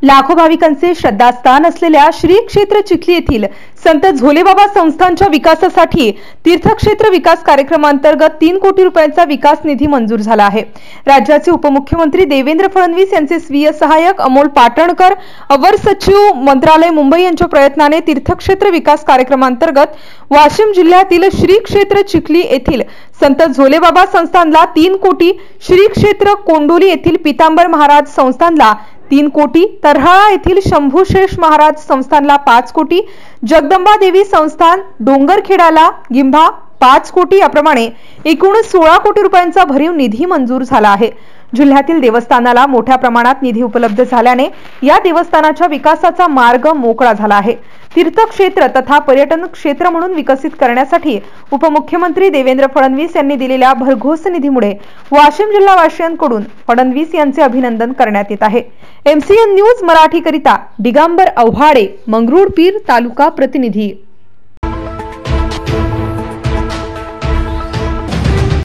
लाखो भाविकांचे श्रद्धास्थान असलेल्या श्री क्षेत्र चिखली येथील संत झोलेबाबा संस्थानच्या विकासासाठी तीर्थक्षेत्र विकास कार्यक्रमांतर्गत 3 कोटी रुपयांचा विकास निधी मंजूर झाला आहे। राज्याचे उपमुख्यमंत्री देवेंद्र फडणवीस यांचे स्वीय सहाय्यक अमोल पाटणकर, अवर सचिव मंत्रालय मुंबई यांच्या प्रयत्नाने तीर्थक्षेत्र विकास कार्यक्रमांतर्गत वाशिम जिल्ह्यातील श्री क्षेत्र चिखली येथील संत झोलेबाबा संस्थानला 3 कोटी, श्री क्षेत्र कोंडोली येथील पीतांबर महाराज संस्थानला 3 कोटी, तरहाळा येथील शंभूशेष महाराज संस्थानला 5 कोटी, जगदंबा देवी संस्थान डोंगरखेडाला गिंभा 5 कोटी याप्रमाणे एकूण 16 कोटी रुपयांचा भरीव निधी मंजूर झाला आहे। जिल्ह्यातील देवस्थानाला मोठ्या प्रमाणात निधी उपलब्ध झाल्याने या देवस्थानाच्या विकासाचा मार्ग मोकळा झाला आहे। तीर्थक्षेत्र तथा पर्यटन क्षेत्र म्हणून विकसित करण्यासाठी उपमुख्यमंत्री देवेंद्र फडणवीस यांनी दिलेल्या भरघोस निधीमुळे वाशिम जिल्हावासियांकडून फडणवीस यांचे अभिनंदन करण्यात येत आहे। MCN न्यूज मराठी करिता दिगंबर आव्हाडे, मंगरुळपीर तालुका प्रतिनिधी।